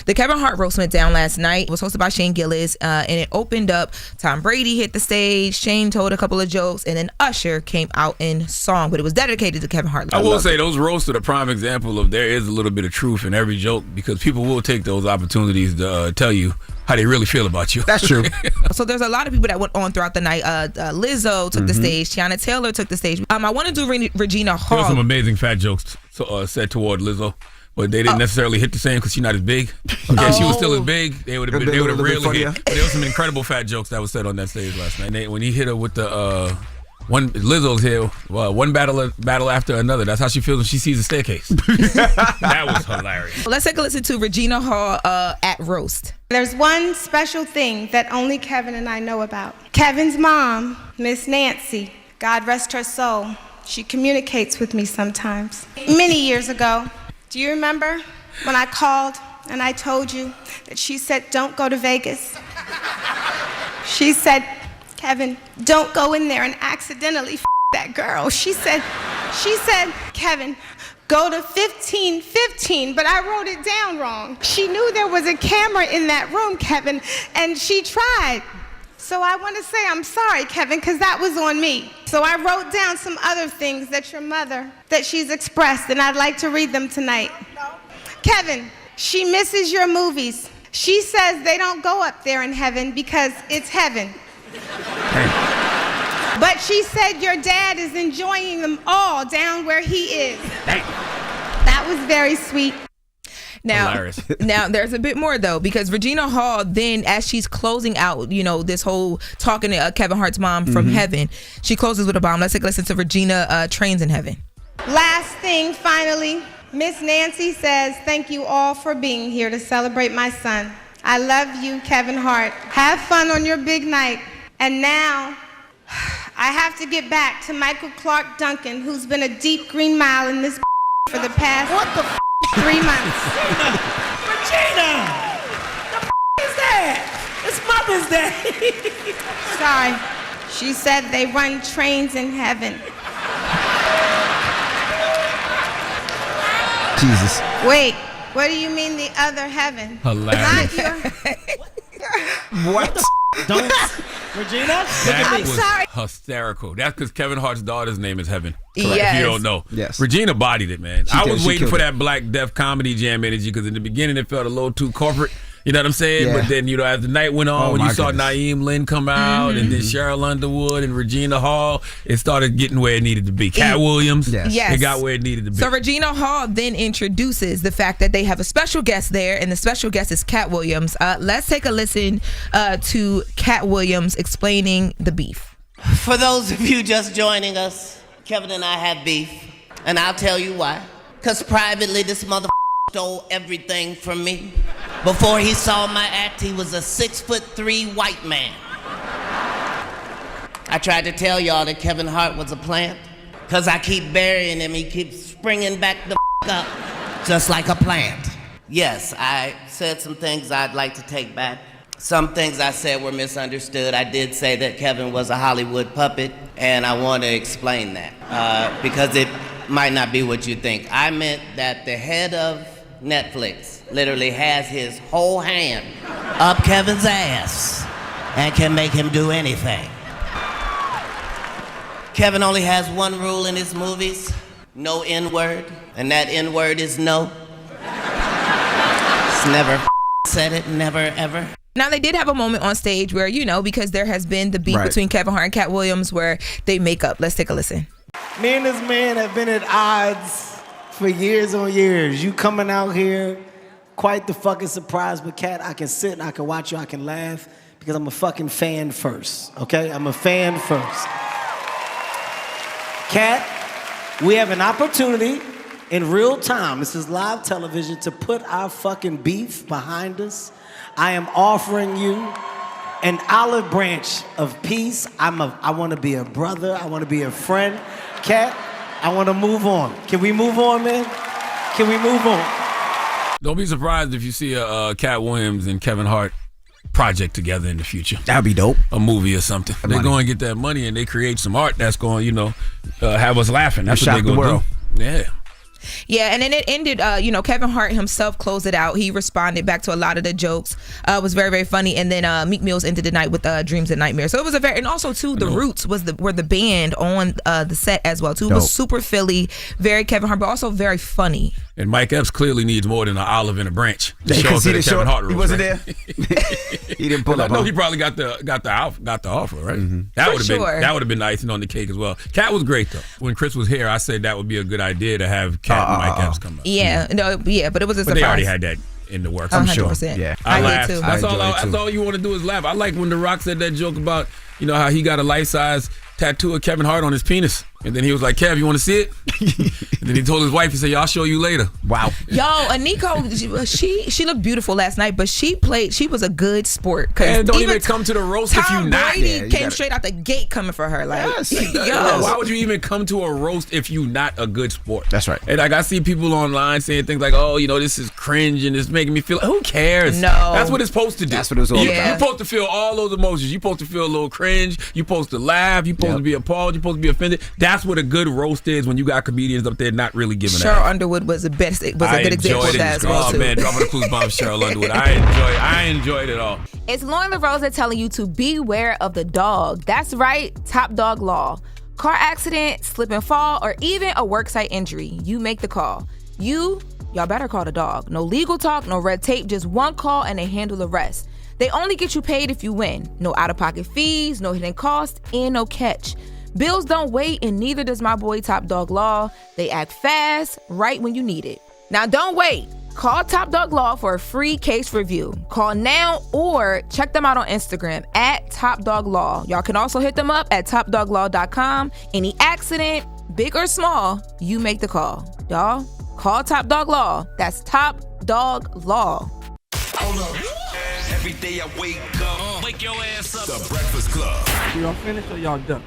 The Kevin Hart roast went down last night. It was hosted by Shane Gillis, and it opened up. Tom Brady hit the stage. Shane told a couple of jokes, and then Usher came out in song, but it was dedicated to Kevin Hart. I will say those roasts are the prime example of there is a little bit of truth in every joke, because people will take those opportunities to tell you how they really feel about you. That's true. So there's a lot of people that went on throughout the night. Lizzo took the stage. Tiana Taylor took the stage. I want to do Regina Hall. There were some amazing fat jokes said toward Lizzo, but they didn't necessarily hit the same because she's not as big. If she was still as big, they would have really hit. But there were some incredible fat jokes that was said on that stage last night. When he hit her with the Lizzo's here, one battle after another. That's how she feels when she sees a staircase. That was hilarious. Let's take a listen to Regina Hall at roast. There's one special thing that only Kevin and I know about. Kevin's mom, Miss Nancy, God rest her soul, she communicates with me sometimes. Many years ago, do you remember when I called and I told you that she said, don't go to Vegas? She said, Kevin, don't go in there and accidentally that girl. She said, Kevin, go to 1515, but I wrote it down wrong. She knew there was a camera in that room, Kevin, and she tried. So I want to say I'm sorry, Kevin, because that was on me. So I wrote down some other things that your mother, that she's expressed, and I'd like to read them tonight. Kevin, she misses your movies. She says they don't go up there in heaven because it's heaven. But she said your dad is enjoying them all down where he is. That was very sweet. Now, there's a bit more though, because Regina Hall then, as she's closing out, this whole talking to Kevin Hart's mom from heaven, she closes with a bomb. Let's take a listen to Regina Trains in Heaven. Last thing, finally, Miss Nancy says, thank you all for being here to celebrate my son. I love you, Kevin Hart. Have fun on your big night. And now, I have to get back to Michael Clark Duncan, who's been a deep green mile in this for the past 3 months. Regina! The is that? It's Mother's Day. Sorry. She said they run trains in heaven. Jesus. Wait, what do you mean the other heaven? Hilarious. What? Don't, Regina? That was sorry. hysterical. That's because Kevin Hart's daughter's name is Heaven. Yes. If you don't know. Yes. Regina bodied it, man. I was waiting for that Black Death Comedy Jam energy, because in the beginning it felt a little too corporate. You know what I'm saying? Yeah. But then, as the night went on, when you saw goodness. Naeem Lynn come out, and then Cheryl Underwood and Regina Hall, it started getting where it needed to be. Katt Williams, Yes. it got where it needed to be. So Regina Hall then introduces the fact that they have a special guest there, and the special guest is Katt Williams. Let's take a listen to Katt Williams explaining the beef. For those of you just joining us, Kevin and I have beef, and I'll tell you why. Because privately, this mother stole everything from me. Before he saw my act, he was a 6'3" white man. I tried to tell y'all that Kevin Hart was a plant, because I keep burying him. He keeps springing back the up, just like a plant. Yes, I said some things I'd like to take back. Some things I said were misunderstood. I did say that Kevin was a Hollywood puppet, and I want to explain that, because it might not be what you think. I meant that the head of Netflix literally has his whole hand up Kevin's ass and can make him do anything. Kevin only has one rule in his movies: no N-word, and that N-word is no. It's never said it, never ever. Now, they did have a moment on stage where, because there has been the beef between Kevin Hart and Katt Williams, where they make up. Let's take a listen. Me and this man have been at odds for years on years. You coming out here, quite the fucking surprise. But Katt, I can sit and I can watch you, I can laugh, because I'm a fucking fan first, okay? I'm a fan first. Katt, we have an opportunity in real time, this is live television, to put our fucking beef behind us. I am offering you an olive branch of peace. I want to be a brother. I want to be a friend. Katt, I want to move on. Can we move on, man? Can we move on? Don't be surprised if you see a Katt Williams and Kevin Hart project together in the future. That'd be dope. A movie or something. They're going to get that money and they create some art that's going, have us laughing. That's what they're going to do. Yeah. Yeah, and then it ended, Kevin Hart himself closed it out. He responded back to a lot of the jokes. It was very, very funny. And then Meek Mill's ended the night with Dreams and Nightmares. So it was and also too, The Roots were the band on the set as well too. It was super Philly, very Kevin Hart, but also very funny. And Mike Epps clearly needs more than an olive and a branch. He wasn't there. He didn't pull up. I know he probably got the offer, right? Mm-hmm. That would have been icing on the cake as well. Katt was great though. When Chris was here, I said that would be a good idea to have Katt and Mike Epps come up. Yeah, but it was a surprise. But they already had that in the works, I'm 100%. Sure. Yeah, I laughed. Too. That's all you want to do is laugh. I like when The Rock said that joke about how he got a life-size tattoo of Kevin Hart on his penis. And then he was like, Kev, you want to see it? And then he told his wife, he said, I'll show you later. Wow. Yo, Aniko, she looked beautiful last night, but she was a good sport. And don't even come to the roast if you not. Brady came straight out the gate coming for her. Like, why would you even come to a roast if you not a good sport? That's right. And I see people online saying things like, this is cringe and it's making me feel, who cares? No. That's what it's supposed to do. That's what it's all about. You're supposed to feel all those emotions. You're supposed to feel a little cringe. You're supposed to laugh. You're supposed to be appalled. You're supposed to be offended. That's what a good roast is when you got comedians up there not really giving a Cheryl Underwood was a good example of that as well too. Oh man, dropping the clues bomb, Cheryl Underwood. I enjoyed it all. It's Loren LoRosa telling you to beware of the dog. That's right, Top Dog Law. Car accident, slip and fall, or even a worksite injury. You make the call. Y'all better call the dog. No legal talk, no red tape, just one call and they handle the rest. They only get you paid if you win. No out-of-pocket fees, no hidden costs, and no catch. Bills don't wait, and neither does my boy Top Dog Law. They act fast, right when you need it. Now don't wait. Call Top Dog Law for a free case review. Call now or check them out on Instagram at Top Dog Law. Y'all can also hit them up at topdoglaw.com. Any accident, big or small, you make the call. Y'all, call Top Dog Law. That's Top Dog Law. Hold up. Every day I wake up, wake your ass up. The Breakfast Club. Y'all finished or y'all done?